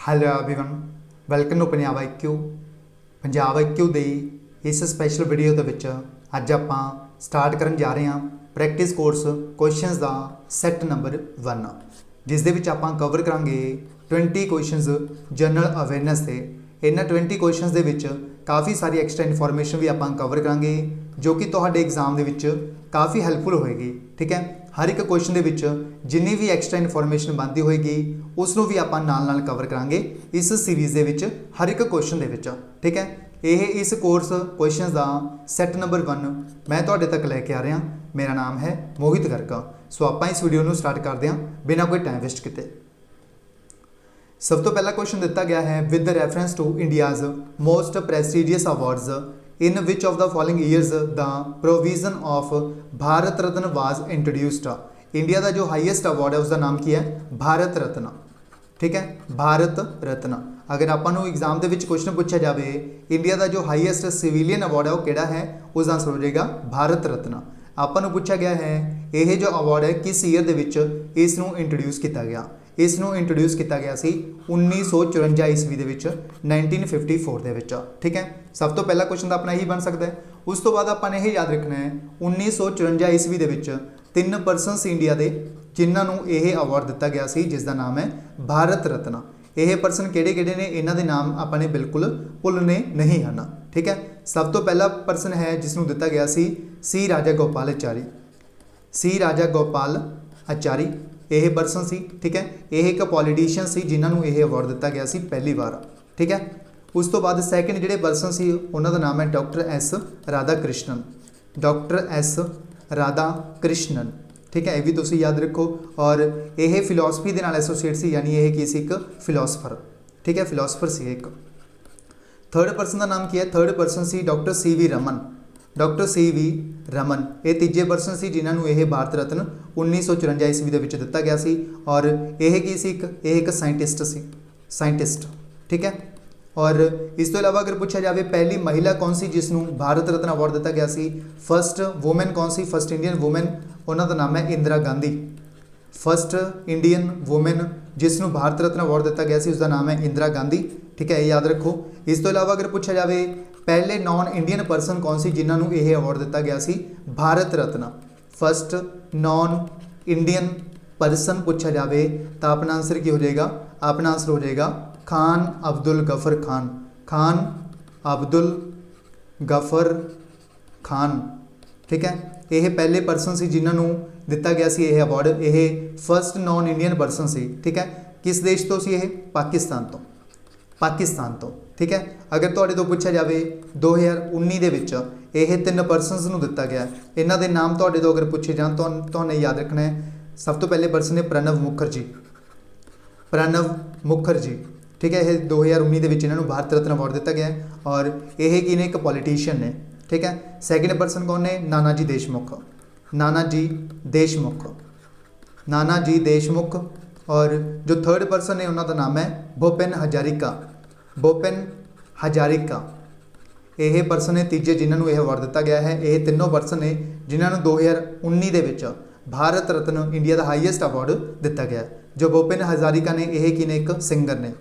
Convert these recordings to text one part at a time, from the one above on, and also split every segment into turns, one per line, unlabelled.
Hello everyone, welcome to Punjab IQ। Punjab IQ दे इस special video के विच अज आपां स्टार्ट करन जा रहे हैं प्रैक्टिस कोर्स क्वेश्चनस का सैट नंबर 1, जिस दे विच आपां कवर करांगे 20 क्वेश्चनस जनरल अवेयरनेस से। इन्हां 20 क्वेश्चनस दे विच काफ़ी सारी एक्सट्रा इन्फॉर्मेशन भी आपां कवर करांगे जो कि तुहाडे एग्जाम दे विच काफ़ी हैल्पफुल होएगी। ठीक है, हर एक क्वेश्चन दे विच जिन्नी भी एक्सट्रा इन्फॉर्मेशन बनती होएगी उसनूं भी आपां नाल नाल कवर करांगे इस सीरीज़ दे विच हर एक क्वेश्चन दे विच। ठीक है, यह इस कोर्स क्वेश्चन का सैट नंबर 1 मैं तुहाडे तक लैके आ रहा। मेरा नाम है मोहित गर्ग। सो आपां इस वीडियो नूं स्टार्ट करते हैं बिना कोई टाइम वेस्ट किए। सब तो पहला क्वेश्चन दिता गया है with reference to India's most prestigious awards in which of the following years the provision of Bharat Ratna was introduced. India का जो हाईएस्ट अवार्ड है उसका नाम की है भारत रत्न। ठीक है, भारत रत्न। अगर आपां एग्जाम के क्वेश्चन पूछा जाए इंडिया का जो हाईएस्ट सिविलियन अवार्ड है वो किहड़ा है, उसका आंसर हो जाएगा भारत रत्न। आपां पूछा गया है यह जो अवार्ड है किस ईयर के विच इसनूं इंट्रोड्यूस किया गया। इसनूं इंट्रोड्यूस किया गया सी 1954 ईस्वी के विच 1954 के विच। ठीक है, सब तो पहला क्वेश्चन तो अपना यही बन सकता है। उस तो बाद आपां यह याद रखना है 1954 ईस्वी के विच 3 परसन सी इंडिया के जिन्होंने यह अवार्ड दिता गया सी जिसका नाम है भारत रत्न। यह परसन किहड़े-किहड़े ने, इन्हां दे नाम आपां ने बिल्कुल भुलने नहीं हैं। ठीक है, सब तो पहला परसन है जिसनों दिता गया सी राजा गोपाल आचारी। सी राजा गोपाल आचारी यह परसन सी। ठीक है, यह एक पॉलीटिशियन सी जिन्होंने यह अवार्ड दिता गया सी पहली बार। ठीक है, उस तो बाद सैकेंड जिहड़े परसन सी उन्हां दा नाम है doctor S Radha Krishnan. Doctor S Radha Krishnan. ठीक है, यह भी तुसीं याद रखो। और यह फिलोसफी के नाल एसोसीएट सी, यानी यह की सी एक फिलोसफर। ठीक है, फिलोसफर सी एक। थर्ड परसन का नाम की है, थर्ड परसन सी doctor CV Raman. Doctor CV Raman ये तीजे परसन सी जिन्होंने यह भारत रत्न 1954 ईस्वी के दिता गया सी। और यह की सी एक साइंटिस्ट सी, साइंटिस्ट। ठीक है, और इस तो इलावा अगर पूछा जाए पहली महिला कौन सी जिसनों भारत रत्न अवार्ड दिता गया सी, फर्स्ट वूमेन कौन सी, फर्स्ट इंडियन वूमेन, उन्होंने नाम है Indira Gandhi. First Indian women जिसनों भारत रत्न अवार्ड दिता गया सी उसका नाम है इंदिरा गांधी। ठीक है, ये याद रखो। इस तो इलावा अगर पूछा जाए पहले नॉन इंडियन परसन कौन सी जिन्होंने यह अवार्ड दिता गया सी Bharat Ratna, first non Indian person पूछा जाए तो अपना आंसर की हो जाएगा, अपना आंसर हो जाएगा खान अब्दुल गफर खान। खान अब्दुल गफर खान। ठीक है, यह पहले परसन सी जिन्होंने दिता गया सी यह अवार्ड। यह फर्स्ट नॉन इंडियन परसन सी। ठीक है, किस देश तो सी, यह पाकिस्तान तो, पाकिस्तान तो। ठीक है, अगर तुहाडे तो पूछा जाए 2019 के विच यह 3 परसनस नूं दिता गया, इन्हां दे नाम तुहाडे तो अगर पूछे जान तो तुहानूं याद रखना है। सब तो पहले परसन है प्रणव मुखर्जी। प्रणव मुखर्जी। ठीक है, यह 2019 के विच इन्हां नूं भारत रत्न अवार्ड दिता गया है और यह की ने एक पॉलीटिशियन ने। ठीक है, सैकेंड परसन कौन ने, नानाजी देशमुख। नानाजी देशमुख, नानाजी देशमुख। और जो थर्ड परसन है उन्होंने नाम है भूपेन हजारिका। भूपेन हजारिका यह परसन है तीजे जिन्होंने यह अवार्ड दिता गया है। यह तीनों परसन ने जिन्होंने 2019 के विच भारत रत्न इंडिया का हाईएस्ट अवार्ड दिता गया। जो भूपेन हजारिका ने यह की ने एक सिंगर ने,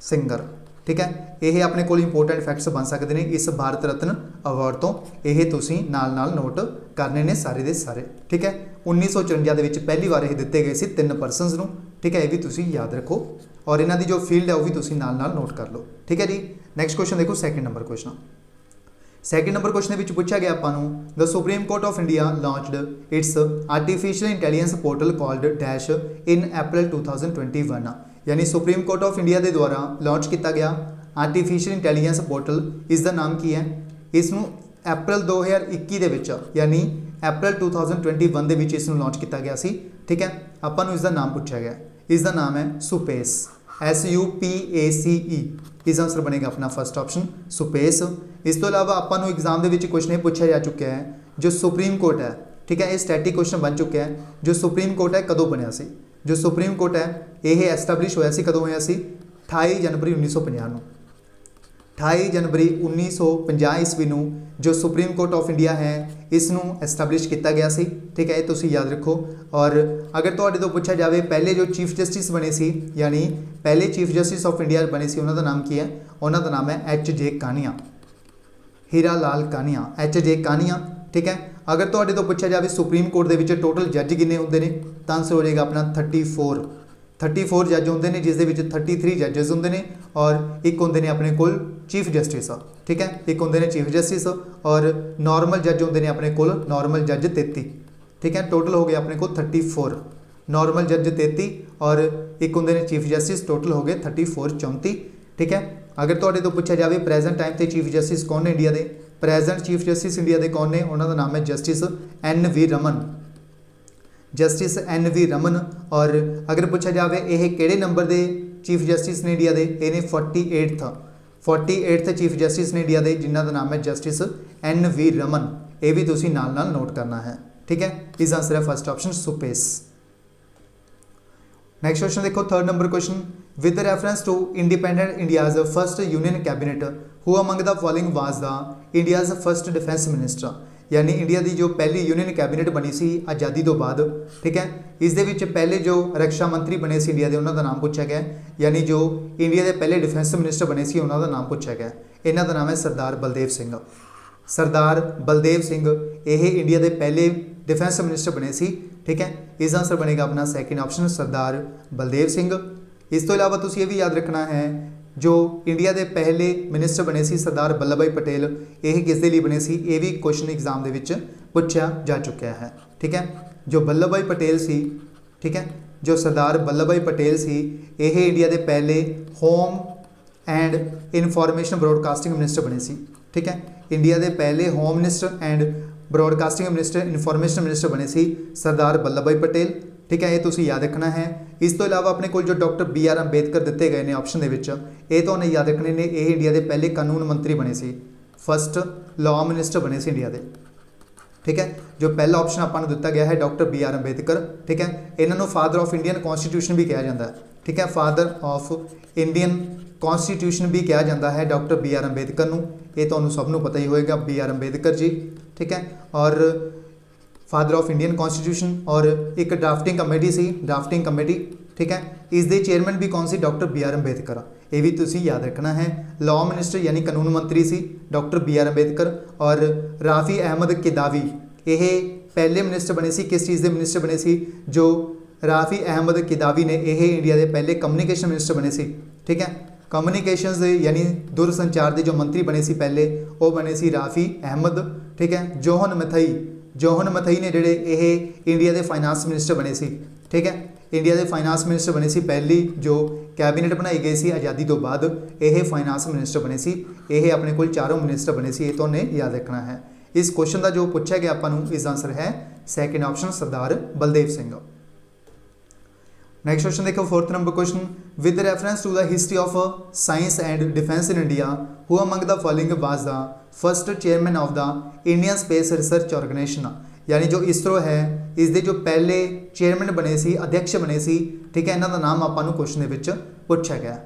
सिंगर। ठीक है, यह अपने को इंपोर्टेंट फैक्ट्स बन सकते हैं इस भारत रत्न अवार्ड तो, यह तुसीं नाल नाल नोट करने ने सारे दे सारे। ठीक है, 1954 के विच पहली बार यह दिते गए सी 3 परसनस नूं। ठीक है, यह भी तुसीं याद रखो और इन्हां दी जो फील्ड है वह भी तुसीं नाल नाल नोट कर लो। ठीक है जी, नैक्सट क्वेश्चन देखो, second number question. Second number question के पूछा गया आपां नूं the supreme court of India launched its artificial intelligence portal called dash in April 2021। यानी सुप्रीम कोर्ट ऑफ इंडिया के द्वारा लॉन्च किया गया आर्टिफिशियल इंटैलीजेंस पोर्टल, इसका नाम की है। इसनूं अप्रैल 2021 के विच यानी अप्रैल 2021 के विच इसनूं लॉन्च किया गया सी। ठीक है, आपां नूं इसका नाम पूछा गया, इसका नाम है सुपेस। SUPACE इसका आंसर बनेगा अपना फर्स्ट ऑप्शन सुपेस। इस तो इलावा आपां नूं एग्जाम के विच क्वेश्चन पूछा जा चुका है जो सुप्रीम कोर्ट है। ठीक है, ये स्टैटिक क्वेश्चन बन चुका है। जो सुप्रीम कोर्ट है कदों बनया सी, जो सुप्रीम कोर्ट है यह एस्टैबलिश होया सी कदों होया सी 28 जनवरी 1950 नूं। 28 जनवरी 1950 ईस्वी ਨੂੰ जो सुप्रीम कोर्ट ऑफ इंडिया है इसनों एस्टैबलिश किया गया सी। ठीक है, ये तुसीं याद रखो। और अगर तुहाडे तो पूछा जाए पहले जो चीफ जस्टिस बने सी यानी पहले चीफ जस्टिस ऑफ इंडिया बने सी उन्हों का नाम की है, उन्हों का नाम है HJ कानिया, हीरा लाल कानिया, HJ कानिया। ठीक है, अगर तुहाडे तो पूछा जाए सुप्रीम कोर्ट के टोटल जज किन्ने होंदे ने तो आंसर हो जाएगा अपना 34 जज होंदे ने, जिस दे विच 33 जजिस होंदे ने और एक होंदे ने अपने कोल चीफ जस्टिस। ठीक है, एक होंदे ने चीफ जस्टिस और नॉर्मल जज होंदे ने अपने कोल नॉर्मल जज 33। ठीक है, टोटल हो गया अपने को 34, नॉर्मल जज 33 और एक होंदे ने चीफ जस्टिस, टोटल हो गए 34 34। ठीक है, अगर तुहाडे तो पूछा जाए प्रेजेंट टाइम पे चीफ जस्टिस कौन ने इंडिया के, प्रेजेंट चीफ जस्टिस इंडिया के कौन ने, उन्होंने नाम है justice NV Raman, justice NV Raman. और अगर पूछा जाए ये किहड़े नंबर के चीफ जस्टिस ने इंडिया के, ये 48th चीफ जस्टिस ने इंडिया के, जिन्हों का नाम है जस्टिस NV रमन। ये भी तुसीं नाल नाल नोट करना है। ठीक है, इस आंसर है first option SUPACE. Next question देखो, third number question, with reference to independent India's first union cabinet who among the following was the India's first defence minister. यानी इंडिया की जो पहली यूनियन कैबिनेट बनी सी आज़ादी तो बाद। ठीक है, इस दे विच पहले जो रक्षा मंत्री बने सी इंडिया के उन्हों का नाम पूछा गया, यानी जो इंडिया के पहले डिफेंस मिनिस्टर बने सी उन्हों का नाम पूछा गया। इन्हों का नाम है सरदार बलदेव सिंह, सरदार बलदेव सिंह ये इंडिया के पहले डिफेंस मिनिस्टर बने सी। ठीक है, इस आंसर बनेगा अपना सेकंड ऑप्शन सरदार बलदेव सिंह। इस तो इलावा तुसीं ये भी याद रखना है जो इंडिया के पहले मिनिस्टर बने सी सरदार वल्लभ भाई पटेल, ये किस दे लई बने सी, ये भी क्वेश्चन एग्जाम दे विच पूछा जा चुका है। ठीक है, जो वल्लभ भाई पटेल सी, ठीक है, जो सरदार वल्लभ भाई पटेल सी ये इंडिया के पहले home and information broadcasting minister बने सी। ठीक है, इंडिया के पहले home minister and broadcasting minister information minister बने सी सरदार वल्लभ भाई पटेल। ठीक है, ये तुसीं याद रखना है। इस तो इलावा अपने को जो डॉक्टर BR अंबेडकर दिते गए हैं ऑप्शन के विच, ये तो उन्हें याद रखने ने, ये इंडिया के पहले कानून मंत्री बने सी, फर्स्ट लॉ मिनिस्टर बने सी इंडिया के। ठीक है, जो पहला ऑप्शन आपको दिता गया है डॉक्टर BR अंबेडकर। ठीक है, इन्होंने फादर ऑफ इंडियन कॉन्स्टिट्यूशन भी कहा जाता है। ठीक है, फादर ऑफ इंडियन कॉन्स्टिट्यूशन भी कहा जाता है डॉक्टर BR अंबेडकर नूं, ये तो सबनों पता ही होएगा BR अंबेडकर जी। ठीक है, और फादर ऑफ इंडियन कॉन्स्टिट्यूशन और एक ड्राफ्टिंग कमेटी सी, ड्राफ्टिंग कमेटी। ठीक है, इसके चेयरमैन भी कौन सी, डॉक्टर BR अंबेडकर। ये भी तुसीं याद रखना है। लॉ मिनिस्टर यानी कानून मंत्री सी डॉक्टर BR अंबेडकर। और राफ़ी अहमद किदावी ये पहले मिनिस्टर बने सी, किस चीज़ के मिनिस्टर बने सी, जो राफ़ी अहमद किदावी ने ये इंडिया के पहले कम्युनिकेशन मिनिस्टर बने सी। ठीक है, कम्युनिकेशनस यानी दूरसंचार के जो मंत्री बने सी पहले वो बने सी राफ़ी अहमद। ठीक है, जोहन मथई ने जोड़े ये इंडिया के फाइनांस मिनिस्टर बने सी। ठीक है, इंडिया के फाइनांस मिनिस्टर बने सी, पहली जो कैबिनेट बनाई गई सी आज़ादी तो बाद ये फाइनांस मिनिस्टर बने सी। ये अपने को चारों मिनिस्टर बने सी, ये तो उन्हें याद रखना है। इस क्वेश्चन का जो पूछा गया आपको, इस आंसर है second option Sardar Baldev Singh. Next question देखो, fourth number question, with reference to the history of science and defence in India who among the following was the first chairman of the Indian space research organisation. यानी जो इसरो है इसके जो पहले chairman बने सी, अध्यक्ष बने सी। ठीक है, इन्हों का नाम आपको क्वेश्चन के पूछा गया।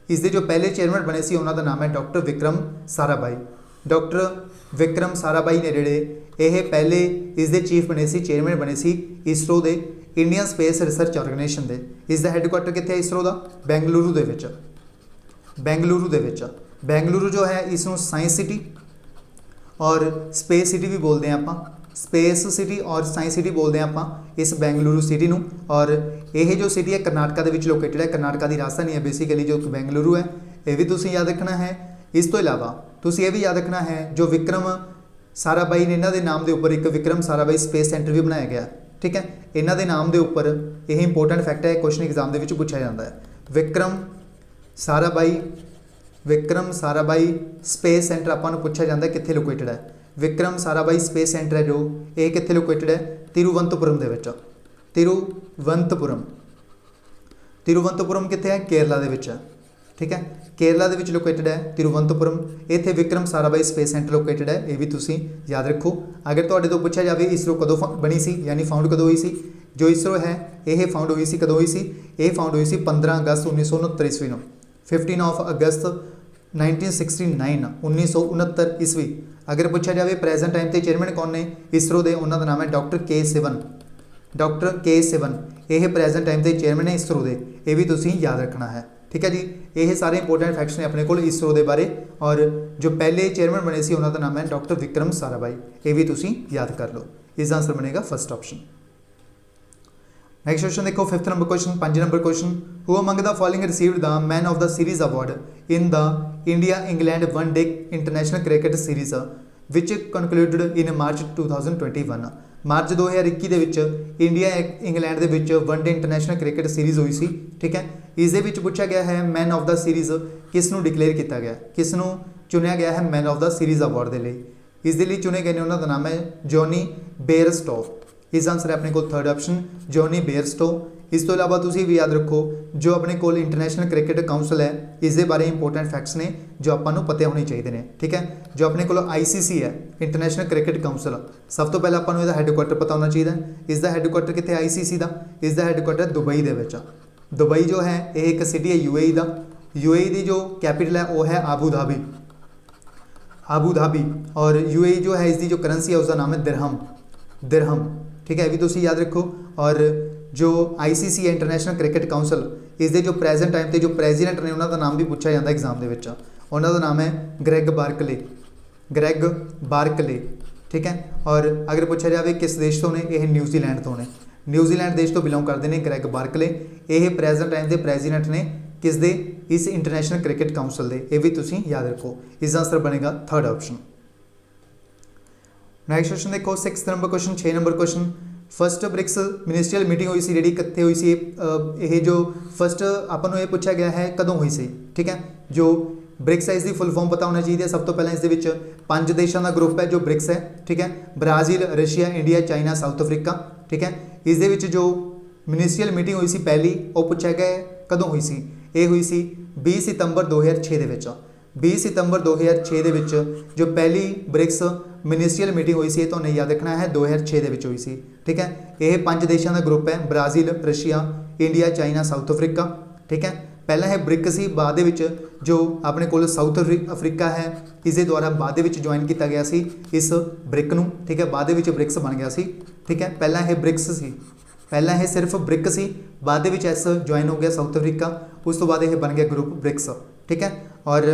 इसके जो पहले चेयरमैन बने सी उन्हों का नाम है डॉक्टर विक्रम साराभाई। डॉक्टर विक्रम साराभाई ने जोड़े ये पहले इसके चीफ बने सी, चेयरमैन बने सी इसरो के इंडियन स्पेस रिसर्च ऑर्गेनाइजेशन के। इसका हैडकुआटर कितने है इसरो का, बेंगलुरु के विच। बेंगलुरु जो है इसनों साइंस सिटी और स्पेस सिटी भी बोलते हैं आप, स्पेस सिटी और साइंस सिटी बोलते हैं आप इस बेंगलुरु सिटी नूं। और यह जो सिटी है कर्नाटका के विच लोकेटेड है, कर्नाटका की राजधानी है बेसिकली जो बेंगलुरु है, ये भी तुसीं याद रखना है। इस तो इलावा तुसीं ये भी याद रखना है जो विक्रम साराभाई ने, इन्हों के नाम के उपर एक विक्रम साराभाई स्पेस सेंटर भी बनाया गया। ठीक है, इन्हों के नाम के उपर यह इंपोर्टेंट फैक्ट है, क्वेश्चन एग्जाम के पूछा जाता है। विक्रम साराभाई स्पेस सेंटर आपको पूछा जाता है कित्थे लोकेटेड है। विक्रम साराभाई स्पेस सेंटर है जो ये कित्थे लोकेटेड है, तिरुवनंतपुरम दे विच। तिरुवनंतपुरम कित्थे है, केरला दे विच है। ठीक है, केरला दे विच लोकेटेड है तिरुवनंतपुरम। इत्थे Vikram Sarabhai space centre located है, ये भी तुसीं याद रखो। अगर तुहाडे तो पूछा जाए इसरो कदों बनी सी यानी फाउंड कदों हुई सी, जो इसरो है ये फाउंड हुई सी कदों हुई सी, ये फाउंड हुई सी 15 अगस्त 1969 ईस्वी नूं। 15 ऑफ अगस्त 1969 1969 ईस्वी। अगर पूछा जाए प्रेजेंट टाइम ते चेयरमैन कौन ने इसरो के, उन्होंने नाम है डॉक्टर के सिवन। डॉक्टर के सिवन ये प्रेजेंट टाइम ते चेयरमैन है इसरो के, ये भी तुसीं याद रखना है। ठीक है जी, ये सारे इंपोर्टेंट फैक्ट्स ने अपने को इसरो के बारे। और जो पहले चेयरमैन बने सी उन्होंने नाम है डॉक्टर विक्रम साराभाई, ये भी तुसीं याद कर लो। इसका आंसर बनेगा फर्स्ट ऑप्शन। नेक्स्ट क्वेश्चन देखो, 5th number question, 5 number question. Who among the following received the man of the series award in the India England one day international cricket series which concluded in March 2021। March 2021 ਦੇ ਵਿੱਚ India England ਦੇ ਵਿੱਚ one day international cricket series हुई सी। ठीक है, इस दे विच पूछा गया है मैन ऑफ द सीरीज किस नूं डिक्लेयर किया गया, किस नूं चुनिया गया है man of the series award के लिए। इस दे लिए चुने गए ने उन्होंने नाम है जॉनी बेयरस्टो। इस आंसर है अपने को थर्ड ऑप्शन जॉनी बेयरस्टो। इस तो इलावा तुसीं भी याद रखो जो अपने को इंटरनेशनल क्रिकेट काउंसिल है इस बारे इंपोर्टेंट फैक्ट्स ने जो आपको पता होने चाहिए ने। ठीक है, जो अपने को ICC है इंटरनेशनल क्रिकेट काउंसिल, सब तो पहले आपको इसका हैडकुआटर पता होना चाहिए। इसका हैडकुआटर कितने ICC का, इसका हैडकुआटर दुबई के। दुबई जो है ये एक सिटी है UAE का। UAE की जो कैपिटल है वो है आबू धाबी, आबू धाबी। और UAE जो है इसकी जो करेंसी है उसका नाम है दिरहम, दिरहम। ठीक है, ये भी तुसीं याद रखो। और जो ICC है इंटरनेशनल क्रिकेट काउंसिल, इसके जो प्रेजेंट टाइम पे जो प्रेजिडेंट ने उन्होंने नाम भी पूछा जाता एग्जाम के, उन्होंने नाम है ग्रैग बार्कले, ग्रैग बार्कले। ठीक है, और अगर पूछा जाए किस देश तो ने, यह न्यूजीलैंड तो ने, न्यूजीलैंड देश तो बिलोंग करते हैं ग्रैग बार्कले। ये प्रेजेंट टाइम के प्रेजिडेंट ने किस दे, इस इंटरनेशनल क्रिकेट काउंसिल के, ये भी तुसीं याद रखो। इसका आंसर बनेगा थर्ड ऑप्शन। नैक्सट क्वेश्चन देखो, 6th number question, 6 number question. First BRICS ministerial meeting हुई सी जी कितने हुई सी, ये जो फस्ट अपन ये पूछा गया है कदों हुई सी। ठीक है, जो ब्रिक्स है इसकी फुल फॉर्म पता होना चाहिए। सब तो पहले इस 5 देशों का ग्रुप है जो ब्रिक्स है। ठीक है, Brazil, Russia, India, China, south Africa. ठीक है, इस जो मिनिस्ट्रीयल मीटिंग हुई सी पहली, वो पूछा गया कदों हुई सी, ये हुई सी 20 सितंबर 2006 के। 20 सितंबर 2006 के जो पहली ब्रिक्स मिनिस्ट्रीयल मीटिंग हुई सी, तो नहीं याद रखना है 2006 के हुई सी। ठीक है, यह 5 देशों का ग्रुप है Brazil, Russia, India, China, south Africa. ठीक है, पहला है ब्रिक सी, बाद जो अपने को साउथ अफ्रीका है इस द्वारा बाद ज्वाइन किया गया सी इस ब्रिक नूं। ठीक है, बाद ब्रिक्स बन गया सी। ठीक है, पहला यह ब्रिक्स सी, पहला यह सिर्फ ब्रिक सी, बाद एस ज्वाइन हो गया साउथ अफ्रीका, उस तो बाद यह बन गया ग्रुप ब्रिक्स। ठीक है, और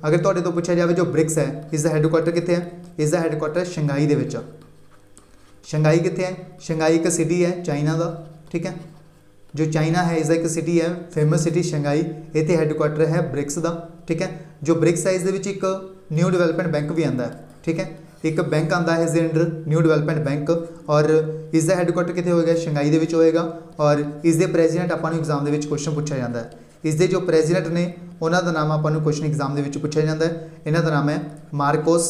अगर तुहाडे तो पूछा जाए जो ब्रिक्स है इसका हैडकुआटर कितने है, इसका हैडकुआटर शंघाई दे विच। शंघाई कितने है, शंघाई एक सिटी है चाइना का। ठीक है, जो चाइना है इसका एक सिटी है फेमस सिटी शंघाई, इतने हैडकुआटर है ब्रिक्स का। ठीक है, जो ब्रिक्स है इस एक न्यू डिवेलपमेंट बैंक भी आता है। ठीक है, एक बैंक आता है इसके अंडर न्यू डिवेलपमेंट बैंक, और इसका हैडकुआटर कितने होएगा, शंघाई के होएगा। और इसके प्रेजिडेंट आपको एग्जाम के क्वेश्चन पूछा जाता है। इसके जो प्रेजिडेंट ने उन्होंने नाम आपको क्वेश्चन एग्जाम के पूछा जाता है। इन्हों का नाम है मार्कोस,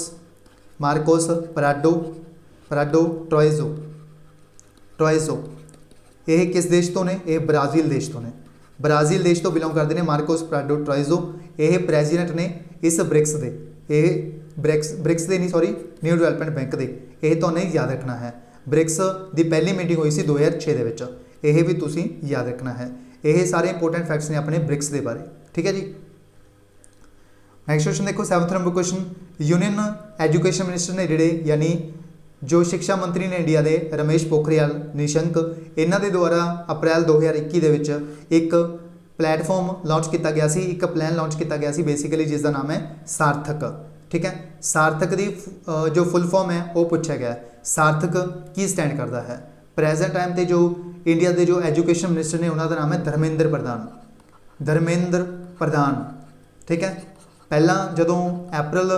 मार्कोस पराडो, पराडो ट्रोइजो, ट्रोइजो। ये किस देश तो ने, ये ब्राज़ील देश तो ने, ब्राज़ील देश तो बिलोंग करते हैं मार्कोस पराडो ट्रोइजो। ये प्रेजिडेंट ने इस ब्रिक्स के, ये ब्रिक्स के नहीं सॉरी न्यू डिवेलपमेंट बैंक के, ये तो नहीं याद रखना है। ब्रिक्स की पहली मीटिंग हुई सी 2006 के, यह भी तुसीं याद रखना है। ये सारे इंपोर्टेंट फैक्ट्स ने अपने ब्रिक्स के बारे। ठीक है जी, नेक्स्ट क्वेश्चन देखो, 7th number question. Union education minister ने जिहड़े यानी जो शिक्षा मंत्री ने इंडिया के रमेश पोखरियाल निशंक, इन्हों के द्वारा अप्रैल 2021 के एक प्लेटफॉर्म लॉन्च किया गया सी, एक प्लान लॉन्च किया गया सी बेसिकली, जिसका नाम है सार्थक। ठीक है, सार्थक की जो फुल फॉर्म है वो पूछा गया है। सार्थक की स्टैंड करता है। प्रेजेंट टाइम पे जो इंडिया के जो एजुकेशन मिनिस्टर ने उन्होंने नाम है धर्मेंद्र प्रधान, धर्मेंद्र प्रधान। ठीक है, पहला जो अप्रैल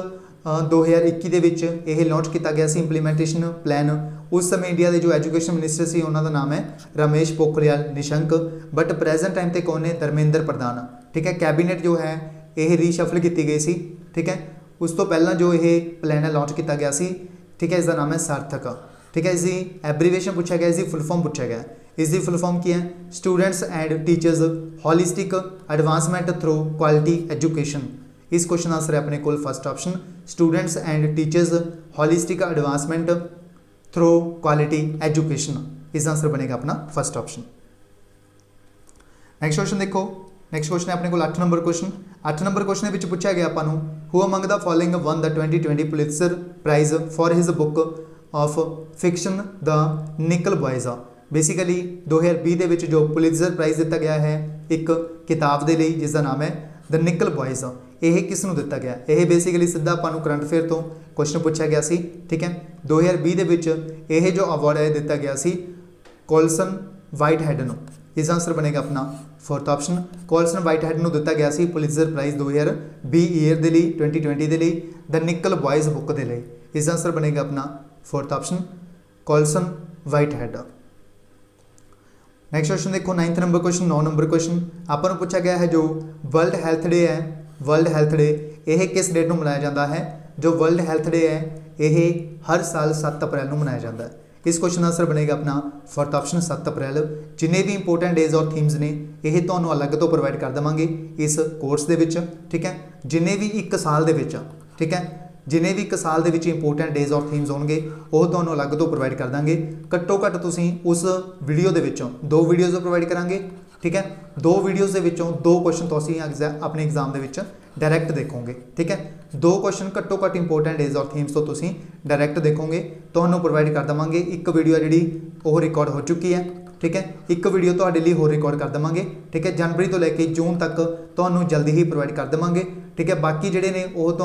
2021 ये लॉन्च किया गया सी इंप्लीमेंटेशन प्लान, उस समय इंडिया के जो एजुकेशन मिनिस्टर से उन्होंने नाम है Ramesh Pokhriyal Nishank, but present time पे कौन है, धर्मेंद्र प्रधान। ठीक है, कैबिनेट जो है ये रीशफल की गई सी। ठीक है, उस तो पहला जो ये प्लान है लॉन्च किया गया सी। ठीक है, इसका नाम है सार्थक। ठीक है, इसकी एब्रीवेशन पूछा गया, इसकी फुल फॉर्म पूछा गया। इसकी फुल फॉर्म की है, students and teachers holistic advancement through quality education. इस क्वेश्चन आंसर है अपने को first option, students and teachers holistic advancement through quality education. इसका आंसर बनेगा अपना फर्स्ट ऑप्शन। नेक्स्ट क्वेश्चन देखो, नैक्सट क्वेश्चन है अपने को 8 नंबर क्वेश्चन। 8 नंबर क्वेश्चन के पूछा गया अपन who among the following won the 2020 Pulitzer prize for his book of fiction the nickel boys. Basically 2020 के विच जो पुलित्जर प्राइज दिता गया है एक किताब के लिए जिसका नाम है द निकल बॉयज़, यह किसनों दिता गया? यह बेसिकली सीधा अपन करंट अफेयर तो क्वेश्चन पूछा गया सी, ठीक है। 2020 के विच यह जो अवार्ड है दिता गया सी कोल्सन वाइटहेड नूं। इस आंसर बनेगा अपना फोर्थ ऑप्शन, कोल्सन वाइटहेड नूं दिता गया सी पुलित्जर प्राइज 2020 ईयर के लिए 2020 के लिए द निकल बॉयज़ बुक के लिए। इस आंसर बनेगा अपना फोर्थ ऑप्शन कोल्सन वाइटहेड। नैक्सट क्वेश्चन देखो 9th number question. 9 number question आपको पूछा गया है जो वर्ल्ड हैल्थ डे है, वर्ल्ड हैल्थ डे यह किस डेट में मनाया जाता है? जो वर्ल्ड हैल्थ डे है यह हर साल 7 अप्रैल को मनाया जाता है। इस क्वेश्चन आंसर बनेगा अपना फोर्थ ऑप्शन 7 अप्रैल। जिन्हें भी इंपोर्टेंट डेज और थीम्स ने यह तो अलग तो प्रोवाइड कर देवांगे इस कोर्स के विच, ठीक है। जिन्हें भी एक साल के विच, ठीक है, जिन्हें भी एक साल के इंपोर्टेंट डेज और थीम्स होंगे वो तो अलग तो प्रोवाइड कर देंगे। घट्टो घट्ट तुसीं उस वीडियो के विचों 2 वीडियोज़ प्रोवाइड करांगे, ठीक है। 2 वीडियोज़ के विचों 2 क्वेश्चन तो असीं अपने एग्जाम के विच डायरैक्ट देखोगे, ठीक है। 2 क्वेश्चन घट्टो घट्ट इंपोर्टेंट डेज और थीम्स तो तुसीं डायरैक्ट देखोगे, तो प्रोवाइड कर देवांगे। एक वीडियो जी वो रिकॉर्ड हो चुकी है, ठीक है। एक वीडियो तो लिए होर रिकॉर्ड कर देवांगे, ठीक है। जनवरी तो लैके जून तक तो जल्दी ही प्रोवाइड कर देवांगे, ठीक है। बाकी जोड़े ने वो तो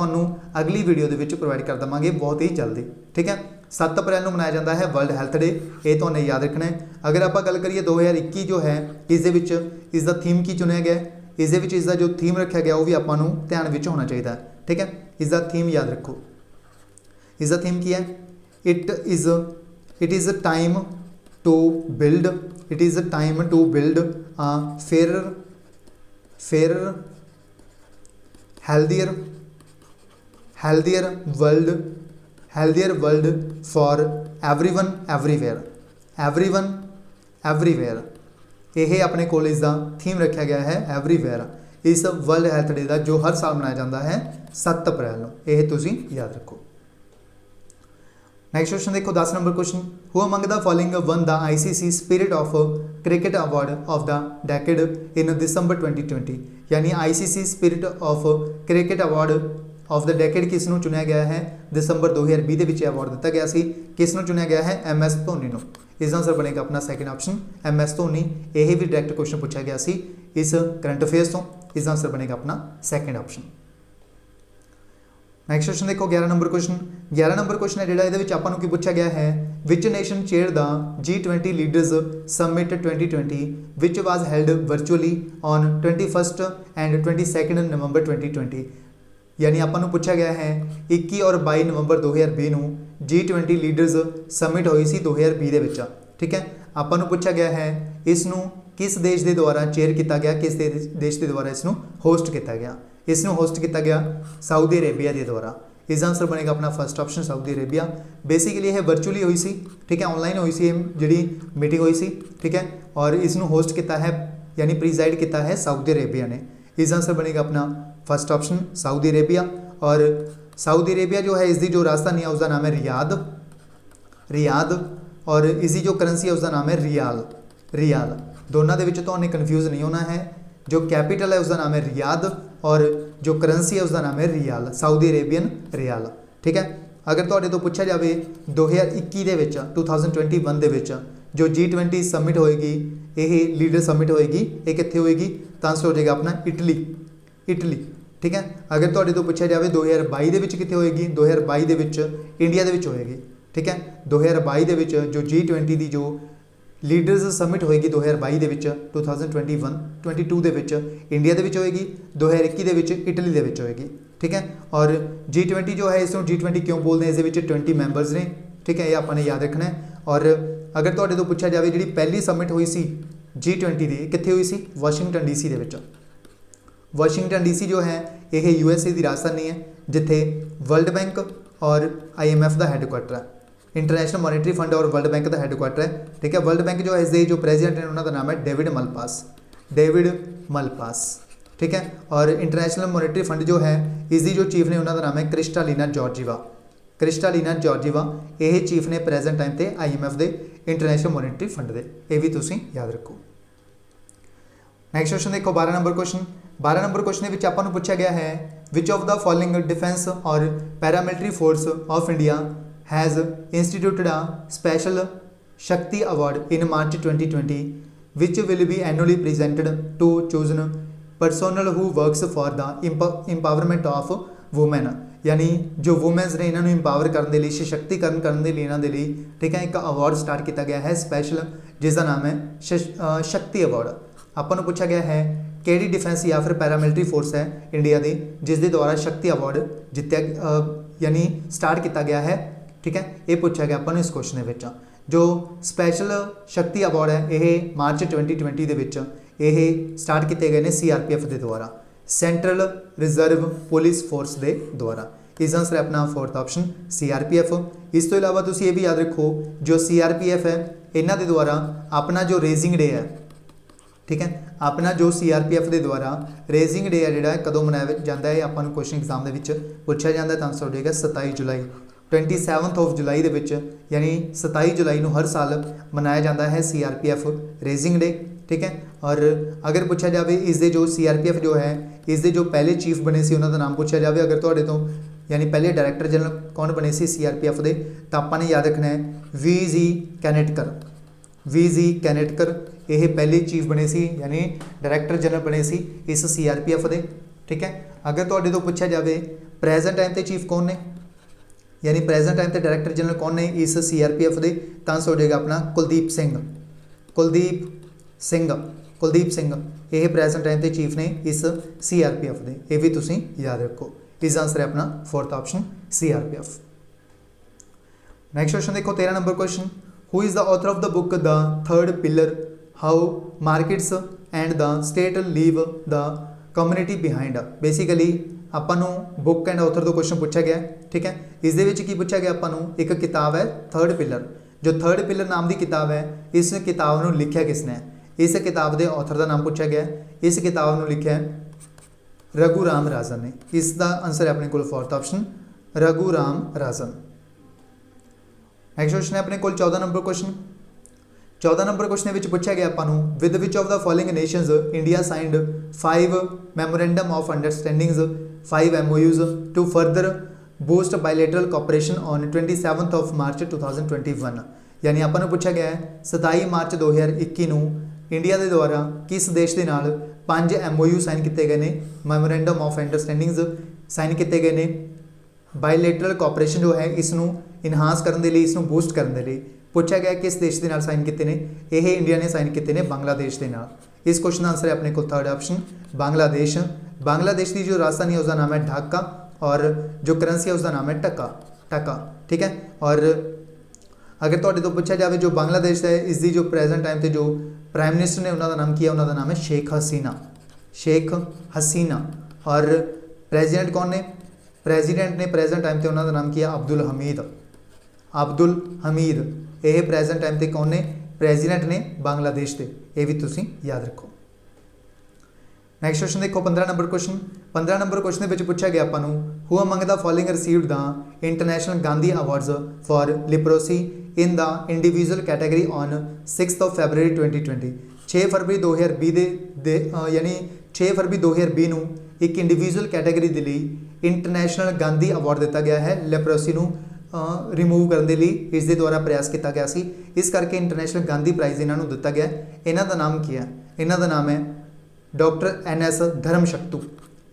अगली वीडियो के प्रोवाइड कर देवांगे बहुत ही जल्दी, ठीक है। 7 अप्रैल को मनाया जाता है वर्ल्ड हैल्थ डे, ये तो याद रखना है। अगर आप गल करिए 2021 जो है इसका थीम की चुनिया गया, इसका जो थीम रखा गया वो भी आपको ध्यान में होना चाहिए, ठीक है। इसका थीम याद रखो, इसका थीम की है it is time to build, it is time to build a fair healthier world for everyone everywhere। यह अपने कॉलेज का थीम रखा गया है एवरीवेयर। इस वर्ल्ड हैल्थ डे का जो हर साल मनाया जाता है 7 अप्रैल को, यह तुसीं याद रखो। नैक्सट क्वेश्चन देखो 10 number question. Who among the following won the ICC spirit of cricket award of the decade in December 2020। यानी ICC spirit of cricket award of the decade किसनों चुनिया गया है? दिसंबर 2020 के अवार्ड दिता गया सी, किसनों चुनिया गया है? MS धोनी नूं। इस आंसर बनेगा अपना सेकंड ऑप्शन MS धोनी। यह भी डायरैक्ट क्वेश्चन पूछा गया सी इस करंट अफेयर्स तो, इस आंसर बनेगा अपना सेकंड ऑप्शन। नैक्सट क्वेश्चन देखो 11 नंबर क्वेश्चन। 11 नंबर क्वेश्चन है जिहड़ा इहदे आपको की पूछा गया है which nation chair the G20 leaders summit 2020 which was held virtually on 21 and 22 नवंबर 2020। यानी आपको पूछा गया है 21 और 22 नवंबर 2020 को G20 लीडर्स समिट हुई सी 2020 के विच, ठीक है। आपको पूछा गया है इसनों किस देश के द्वारा चेयर किया गया, किस देश के द्वारा इसनों होस्ट किया गया? इसनों होस्ट किया गया सऊदी अरेबिया के द्वारा। इस आंसर बनेगा अपना first option Saudi Arabia. Basically यह वर्चुअली हुई सी, ठीक है, ऑनलाइन हुई सी जी मीटिंग हुई सी, ठीक है। और इसनों होस्ट किया है यानी प्रिजाइड किया है सऊदी अरेबिया ने। इस आंसर बनेगा अपना फर्स्ट ऑप्शन सऊदी अरेबिया। और सऊदी अरेबिया जो है इसकी जो राजधानी है उसका नाम है रियाद और इसकी जो करेंसी है उसका नाम है रियाल। दोनों के तो कन्फ्यूज़ नहीं होना है। जो कैपिटल है उसका नाम है रियाद और जो करेंसी है उसका नाम है रियाल, सऊदी अरेबियन रियाल, ठीक है। अगर तुहाडे तो पूछा जाए 2021 के 2021 के जो G20 समिट होएगी, यह लीडर समिट होएगी, ये कित्थे होएगी? तो आंसर हो जाएगा अपना इटली, ठीक है। अगर तुहाडे तो पूछा जाए 2022 के कित्थे होएगी? 2022 के इंडिया के होएगी, ठीक है। 2022 के जो G20 की जो लीडर्स समिट होएगी 2022 के 2022 के इंडिया के होएगी, 2021 के इटली के होएगी, ठीक है। और G20 जो है इसको G20 क्यों बोलते हैं? इस 20 मैंबरस ने, ठीक है, ये आपने याद रखना है। और अगर तुहाडे तो पूछा जाए जी पहली समिट हुई सी G20 की कित्थे हुई सी? वाशिंगटन DC के। वाशिंगटन DC जो है यह USA की राजधानी है जिथे वर्ल्ड बैंक और IMF का हैडकुआटर है, इंटरनेशनल मॉनेटरी फंड और वर्ल्ड बैंक का हैडकुआटर है, ठीक है। वर्ल्ड बैंक जो है इसके जो प्रेजिडेंट है उन्होंने नाम है डेविड मलपास, ठीक है। और इंटरनेशनल मॉनेटरी फंड जो है इसकी जो चीफ ने उन्होंने नाम है क्रिस्टालिना जॉर्जीवा। यह चीफ ने प्रेजेंट टाइम पर IMF के इंटरनेशनल मॉनेटरी फंड के, ये भी तुसीं याद रखो। ਨੈਕਸਟ क्वेश्चन देखो 12 नंबर क्वेश्चन 12 नंबर क्वेश्चन ਵਿੱਚ ਆਪਾਂ ਨੂੰ ਪੁੱਛਿਆ ਗਿਆ ਹੈ which of the following defence or paramilitary force of India has instituted a special Shakti award in March 2020 which will be annually presented to chosen personnel who works for the empowerment of women। यानी जो womens ने इन्होंने empower करने के लिए सशक्तिकरण करने के लिए इन्होंने लिए ठीक है एक अवार्ड स्टार्ट किया गया है स्पैशल जिसका नाम है शक्ति अवार्ड। आपको पूछा गया है कि डिफेंस या फिर पैरामिलिट्री फोर्स है इंडिया की जिसके द्वारा शक्ति अवार्ड जितया यानी स्टार्ट किया गया है ठीक है ये पूछा गया अपन इस क्वेश्चन के जो स्पैशल शक्ति अवार्ड है ये मार्च 2020 के स्टार्ट किए गए हैं CRPF के द्वारा सेंट्रल रिजर्व पुलिस फोर्स के द्वारा। इस आंसर है अपना फोर्थ ऑप्शन CRPF। इस तो इलावा तुम ये भी याद रखो जो CRPF है इन्हों के द्वारा अपना जो रेजिंग डे है ठीक है अपना जो CRPF के द्वारा रेजिंग डे है जोड़ा कदों मनाया जाता है अपन क्वेश्चन एग्जाम के पूछा जाता है तो आंसर हो जाएगा 27 जुलाई 27 ऑफ जुलाई के यानी 27 जुलाई को हर साल मनाया जाता है CRPF रेजिंग डे ठीक है। और अगर पूछा जाए इसके जो CRPF जो है इसके जो पहले चीफ बने से उन्होंने नाम पूछा जाए अगर थोड़े तो यानी पहले डायरैक्टर जनरल कौन बने से CRPF के तो आपने याद रखना है VG कैनेटकर। VG कैनेटकर ये पहले चीफ बने सी यानी डायरैक्टर जनरल बने सी इस CRPF के ठीक है। अगर थोड़े तो पूछा जाए प्रेजेंट टाइम पर चीफ कौन ने यानी प्रेजेंट टाइम पर डायरैक्टर जनरल कौन ने इस CRPF के तो आंसर हो जाएगा अपना कुलदीप सिंह। कुलदीप सिंह ये प्रेजेंट टाइम के चीफ ने इस CRPF के ये भी तुम याद रखो। इस आंसर है अपना fourth option CRPF। Next question देखो 13 number question who is the author of the book the third pillar how markets and the state leave the community behind. Basically upon book and author तो question पूछा गया ठीक है। इस की पूछा गया अपन एक किताब है थर्ड पिलर जो थर्ड पिलर नाम की किताब है इस किताब को लिखा किसने है इस किताब के ऑथर का नाम पूछा गया इस किताब को लिखा है रघुराम राजन ने। इसका आंसर है अपने को fourth option Raghuram Rajan. Next question है अपने को 14 नंबर क्वेश्चन 14 नंबर क्वेश्चन में पूछा गया अपन with which of the following nations India signed 5 memorandum of understandings 5 MOUs to further boost bilateral cooperation on 27 of March 2021। यानी अपन पूछा गया है 27 मार्च 2021 को इंडिया के द्वारा किस देश के नाल 5 MOU साइन किए गए हैं मैमोरेंडम ऑफ अंडरस्टैंडिंग्स साइन किए गए हैं बायलैटरल कोऑपरेशन जो है इसनों इनहांस करने के लिए इसनों बूस्ट करने के लिए पूछा गया किस देश के नाल साइन किए हैं ये इंडिया ने साइन किए हैं बांग्लादेश के नाल। इस क्वेश्चन का आंसर है अपने को थर्ड ऑप्शन बांग्लादेश। बांग्लादेश की जो राजधानी है उसका नाम है ढाका और जो करेंसी है उसका नाम है टका ठीक है। और अगर थोड़े तो पूछा जाए जो बांग्लादेश है इसकी जो प्रेजेंट टाइम से जो प्राइम मिनिस्टर ने उन्होंने नाम किया उन्होंने नाम है शेख हसीना। और प्रेजिडेंट कौन ने प्रेजिडेंट ने प्रेजेंट टाइम पर उन्होंने नाम किया अब्दुल हमीद ये प्रेजेंट टाइम पर कौन ने प्रेजिडेंट ने बांग्लादेश के ये भी तुम याद रखो। नैक्सट क्वेश्चन देखो 15 नंबर क्वेश्चन 15 नंबर क्वेश्चन में पूछा गया अपन who among the following received the international Gandhi awards for leprosy in the individual category on 6 of February 2020। 6 फरवरी 2020 यानी 6 फरवरी 2020 को एक इंडिविजुअल कैटेगरी के लिए इंटरनेशनल गांधी अवार्ड दिता गया है लेप्रोसी को रिमूव करने के लिए इसके द्वारा प्रयास किया गया सी इस करके इंटरनेशनल गांधी प्राइज़ इन्हों दिता गया। इन्हों का नाम की है इन्हों का नाम है डॉक्टर NS धर्मशक्तु।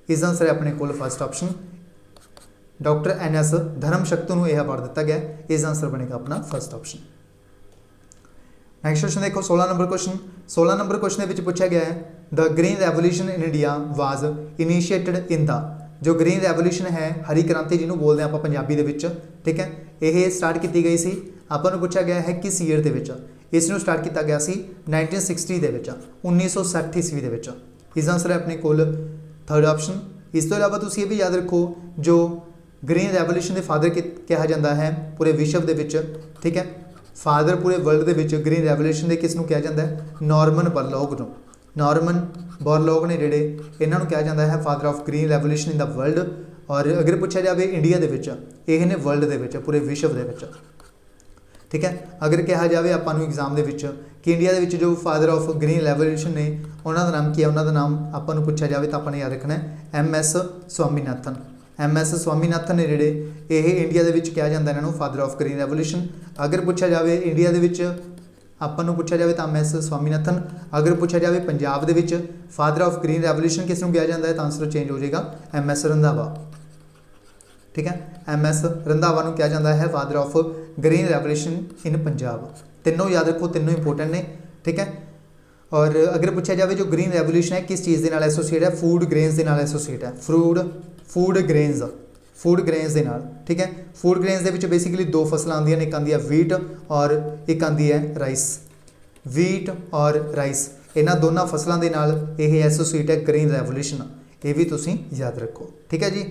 इस आंसर है अपने को first option doctor NS Dharmshaktu को यह अवार्ड दिता गया इस आंसर बनेगा अपना फर्स्ट ऑप्शन। नैक्सट क्वेश्चन देखो 16 नंबर क्वेश्चन 16 नंबर क्वेश्चन में पूछा गया है the green revolution in India was initiated in the जो ग्रीन रेवोल्यूशन है हरी क्रांति जिन्होंने बोलते हैं आप पंजाबी के ठीक है ये स्टार्ट की गई सी आपको पूछा गया है किस ईयर के इसनों स्टार्ट किया गया सी 1960 के 1960 ईस्वी के। इस आंसर है अपने को थर्ड ऑप्शन। इस तो इलावा तुम ये भी याद रखो जो ग्रीन रेवोल्यूशन के फादर कहा जाता है पूरे विश्व के ठीक है फादर पूरे वर्ल्ड के ग्रीन रेवोल्यूशन के किसनों कहा जाता है नॉर्मन बोरलॉग ने जोड़े इन्हों कहा जाता है father of green revolution in the world. और अगर पूछा जाए इंडिया के ये ने वर्ल्ड के पूरे विश्व के ठीक है। अगर कहा जाए आपां एग्जाम कि इंडिया ਦੇ ਵਿੱਚ जो फादर ऑफ ग्रीन रेवोल्यूशन ने उन्होंने नाम की है, उन्होंने नाम ਆਪਾਂ ਨੂੰ ਪੁੱਛਿਆ ਜਾਵੇ ਤਾਂ ਆਪਾਂ ਨੇ याद रखना है MS स्वामीनाथन। MS स्वामीनाथन ने ਜਿਹੜੇ ਇਹ ਇੰਡੀਆ ਦੇ ਵਿੱਚ ਕਿਹਾ ਜਾਂਦਾ ਇਹਨਾਂ ਨੂੰ फादर ऑफ ग्रीन रेवोल्यूशन। अगर ਪੁੱਛਿਆ ਜਾਵੇ ਇੰਡੀਆ ਦੇ ਵਿੱਚ ਆਪਾਂ ਨੂੰ ਪੁੱਛਿਆ ਜਾਵੇ ਤਾਂ MS स्वामीनाथन। अगर ਪੁੱਛਿਆ ਜਾਵੇ ਪੰਜਾਬ ਦੇ ਵਿੱਚ फादर ऑफ ग्रीन रेवोल्यूशन किस ਨੂੰ ਕਿਹਾ ਜਾਂਦਾ ਹੈ ਤਾਂ ਆਨਸਰ ਚੇਂਜ ਹੋ ਜਾਏਗਾ MS रंधावा। ठीक है, MS रंधावा ਨੂੰ ਕਿਹਾ ਜਾਂਦਾ है father of green revolution in Punjab. तीनों याद रखो, तीनों इंपोर्टेंट ने। ठीक है, और अगर पूछा जाए जो ग्रीन रेवोल्यूशन है किस चीज़ के नाल एसोसीएट है, फूड ग्रेन्स के नाल एसोसीएट है। फूड ग्रेन्स के नाल। ठीक है, फूड ग्रेन्स के बेसिकली दो फसल आंदियां ने, एक आंदी है वीट और एक आंदी है राइस। वीट और राइस इन्हां दोनों फसलों के नाल यह एसोसीएट है ग्रीन रेवोल्यूशन। ये भी तुसीं याद रखो। ठीक है जी,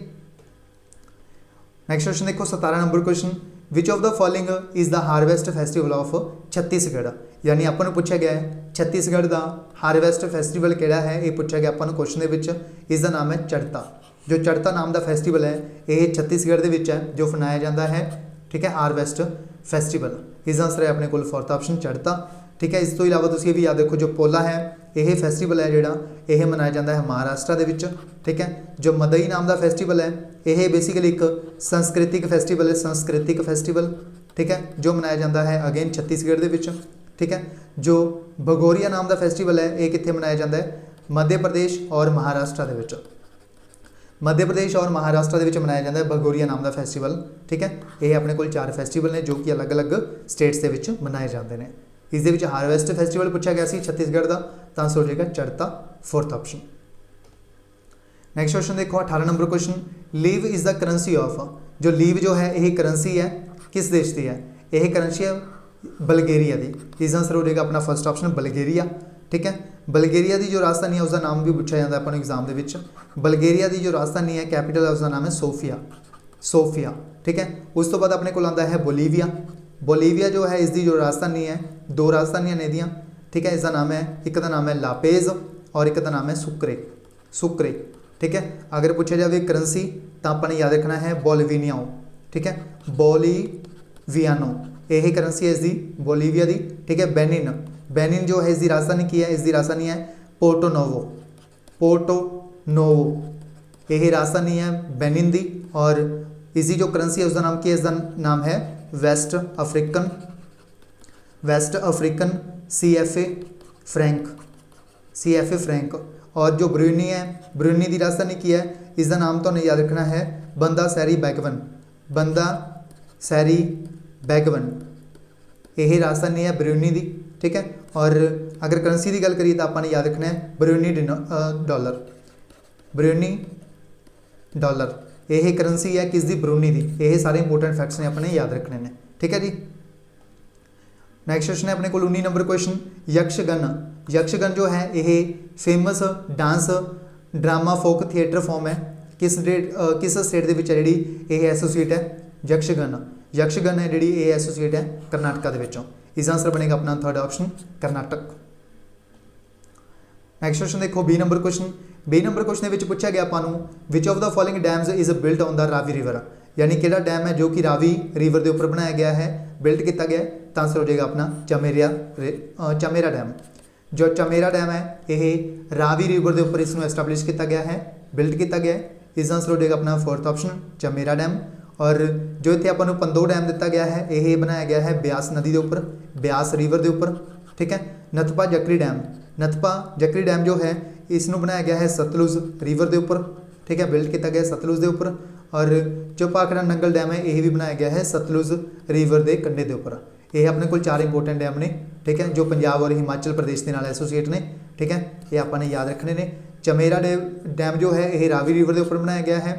नैक्सट क्वेश्चन देखो 17 number question, which of the following is the harvest festival of Chhattisgarh. यानी अपन पूछा गया है छत्तीसगढ़ का हारवेस्ट फैसटिवल किहड़ा है, ये पूछा गया अपन क्वेश्चन के। इसका नाम है चड़ता। जो चड़ता नाम का फैसटिवल है ये छत्तीसगढ़ के है जो मनाया जाता है। ठीक है, हारवेस्ट फैसटिवल। इसका आंसर है अपने को फोर्थ ऑप्शन चड़ता। ठीक है, इस तो इलावा तुसीं ये भी याद रखो जो पोला है यह फैसटिवल है जोड़ा यह मनाया जाता है महाराष्ट्र के विच। ठीक है, जो मदई नाम का फैसटिवल है यह बेसिकली एक सांस्कृतिक फैसटिवल है, सांस्कृतिक फैसटिवल। ठीक है, जो मनाया जाता है अगेन छत्तीसगढ़ के विच। ठीक है, जो भगोरिया नाम का फैसटिवल है ये कित्थे मनाया जाता है, मध्य प्रदेश और महाराष्ट्र के विच। मध्य प्रदेश और महाराष्ट्र के विच मनाया जाता है भगोरिया नाम का फैसटिवल। ठीक है, ये अपने को 4 फैसटिवल ने जो कि अलग अलग स्टेट्स के विच मनाए जाते हैं। इस दे विच हारवेस्ट फैसटिवल पूछा गया सी छत्तीसगढ़ का, तो आंसर हो जाएगा चड़ता, फोर्थ ऑप्शन। नैक्सट क्वेश्चन देखो 18 number question, leave is the currency of. जो लीव जो है यही करेंसी है किस देश की है, यह करेंसी है बल्गेरिया की। इसका आंसर हो जाएगा अपना फर्स्ट ऑप्शन बल्गेरिया। ठीक है, बल्गेरिया की जो राजधानी है उसका नाम भी पूछा जाता है अपन एग्जाम के विच। बल्गेरिया की जो राजधानी है कैपिटल है उसका नाम है सोफिया। ठीक है, उस तो बाद अपने को आता है बोलीविया। बोलीविया जो है इसकी जो राजधानी है, 2 राजधानियां ने दियाँ। ठीक है, इसका नाम है, एक का नाम है लापेज और एक का नाम है सुक्रे। ठीक है, अगर पूछा जाए करेंसी तो आपने याद रखना है बोलिवियानो। ठीक है, बोलिवियानो यही करेंसी है इसकी बोलीविया की। ठीक है, बेनिन जो है इसकी राजधानी की है, इसकी राजधानी है पोर्टो नोवो। यही राजधानी है बेनिन की। और इसकी जो करेंसी है उसका नाम की है, इसका नाम है वेस्ट अफ्रीकन CFA फ्रैंक। और जो ब्रूनी है, ब्रूनी की राजधानी की है, इसका नाम तो नहीं याद रखना है बंदा सैरी बैगवन। यही राजधानी है ब्रूनी की। ठीक है, और अगर करेंसी की गल करिए तो आपने याद रखना है ब्रूनी डॉलर। यही करेंसी है किसकी, ब्रूनी की। यही सारे इंपोर्टेंट फैक्ट्स ने अपने याद रखने हैं। ठीक है जी, नैक्सट क्वेश्चन है अपने को 19 नंबर क्वेश्चन, यक्षगन जो है यह famous dance drama folk theatre form है किस स्टेट के जी यह एसोसीएट है। यक्षगन है जी ये एसोसीएट है करनाटका के विचों। इसका आंसर बनेगा अपना third option Karnataka. Next question देखो 20 नंबर क्वेश्चन, 20 नंबर क्वेश्चन में पूछा गया आपको विच of the following dams is built on the Ravi river. यानी कि डैम है जो कि रावी रिवर के उपर बनाया गया है, बिल्ट किया गया है, तो आंसर हो जाएगा अपना चमेरा डैम। जो चमेरा डैम है यह रावी रिवर के उपर इसमें एस्टैबलिश किया गया है, बिल्ट किया गया है। इसका आंसर हो जाएगा अपना फोर्थ ऑप्शन चमेरा डैम। और जो इतने अपन पंदो डैम दिता गया है यह बनाया गया है ब्यास नदी के उपर, ब्यास रिवर के उपर। ठीक है, नथपा जकरी डैम जो है इसनों बनाया गया है सतलुज रिवर के उपर। ठीक है, बिल्ट किया गया सतलुज के उपर। और जो भाखड़ा नंगल डैम है यह भी बनाया गया है सतलुज रिवर के कंढे के उपर। यह अपने को 4 इंपोर्टेंट डैम ने। ठीक है, जो पंजाब और हिमाचल प्रदेश के नाल एसोसीएट ने। ठीक है, ये आपने याद रखने ने। चमेरा डैम जो है यह रावी रिवर के उपर बनाया गया है।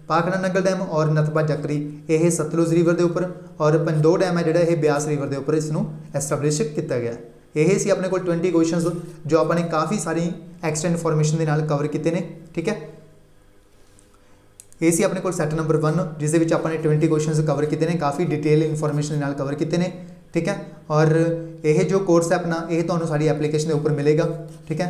भाखड़ा नंगल डैम और नथपा जकरी यह सतलुज रिवर के उपर। और पंदो डैम है जोड़ा यह ब्यास रिवर के उपर इसनों एस्टैबलिश किया गया। यही सी अपने को 20 क्वेश्चन जो आपने काफ़ी सारी एक्स्ट्रा इनफॉर्मेशन के नाल कवर किए हैं। ठीक है, ये सी अपने को सैट नंबर 1 जिस आपने 20 क्वेश्चन कवर किए हैं, काफ़ी डिटेल इनफॉर्मेशन के नाल कवर किए हैं। ठीक है, और यह जो कोर्स है अपना यह तो साड़ी एप्लीकेशन के उपर मिलेगा। ठीक है,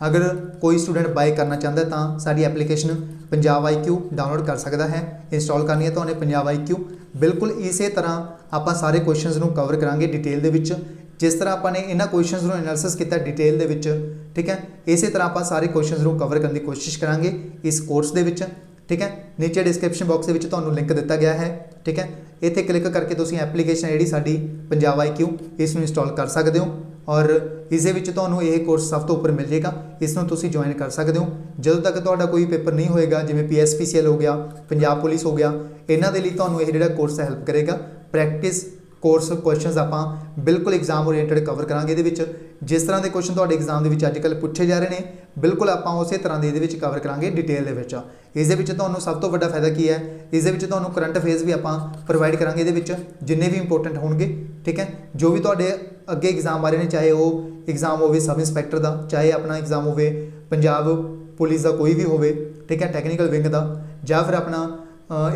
अगर कोई स्टूडेंट बाय करना चाहता है तो sari application Punjab IQ download कर सकता है। इंस्टॉल करनी है तो उन्हें पंजाब IQ बिल्कुल इस तरह आप सारे क्वेश्चन को कवर करांगे डिटेल के विच। जिस तरह ਆਪਾਂ ਨੇ ਇਹਨਾਂ ਕੁਐਸਚਨਸ ਨੂੰ ਐਨਾਲਿਸਿਸ ਕੀਤਾ ਡਿਟੇਲ ਦੇ ਵਿੱਚ, ਠੀਕ ਹੈ, ਇਸੇ ਤਰ੍ਹਾਂ ਆਪਾਂ ਸਾਰੇ ਕੁਐਸਚਨਸ ਨੂੰ ਕਵਰ ਕਰਨ ਦੀ ਕੋਸ਼ਿਸ਼ ਕਰਾਂਗੇ ਇਸ ਕੋਰਸ ਦੇ ਵਿੱਚ, ठीक है। नीचे डिस्क्रिप्शन बॉक्स में तुहानू लिंक दिता गया है, ठीक है। इत्थे क्लिक करके तुसीं एप्लीकेशन जी साडी पंजाब IQ इसनूं इंस्टॉल कर सकते हो और इस दे विच तुहानू यह कोर्स सब तो उपर मिल जाएगा, इसनूं तुसीं ज्वाइन कर सकते हो। जदों तक तुहाडा कोई पेपर नहीं होएगा, जिवें PSPCL हो गया, पंजाब पुलिस हो गया, इन्हां दे लई तुहानू यह जिहड़ा कोर्स हेल्प करेगा। प्रैक्टिस कोर्स क्वेश्चनस आपां बिल्कुल एग्जाम ओरिएंटेड कवर करांगे। इहदे विच जिस तरह के क्वेश्चन तुहाडे एग्जाम दे विच अजकल पूछे जा रहे हैं, बिल्कुल आपां उस तरह दे इहदे विच कवर करांगे डिटेल दे विच। इस दे विच तुहानू सब तो वड्डा फायदा की है, इस दे विच तुहानू करंट अफेयर्स भी आपां प्रोवाइड करांगे इहदे विच, जिन्ने भी इंपोर्टेंट होणगे, ठीक है। जो भी तुहाडे अगे एग्जाम आ रहे हैं, चाहे वो एग्जाम होवे सब इंस्पैक्टर का, चाहे अपना एग्जाम होवे पंजाब पुलिस का कोई भी होवे, ठीक है, टैक्नीकल विंग का, या फिर अपना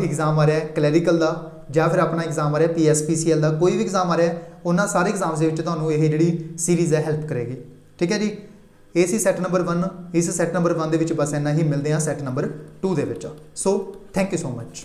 एग्जाम आ रहा है क्लैरिकल का, या फिर अपना एग्जाम आ रहा है PSPCL का, कोई भी एग्जाम आ रहा है, उन्होंने सारे एग्जाम्स के तुहानू ये जिहड़ी सीरीज़ है हेल्प करेगी, ठीक है जी। ये सी सैट नंबर 1। इस सैट नंबर 1 के बस इन्ना ही, मिलते हैं सैट नंबर 2 के। So thank you so much.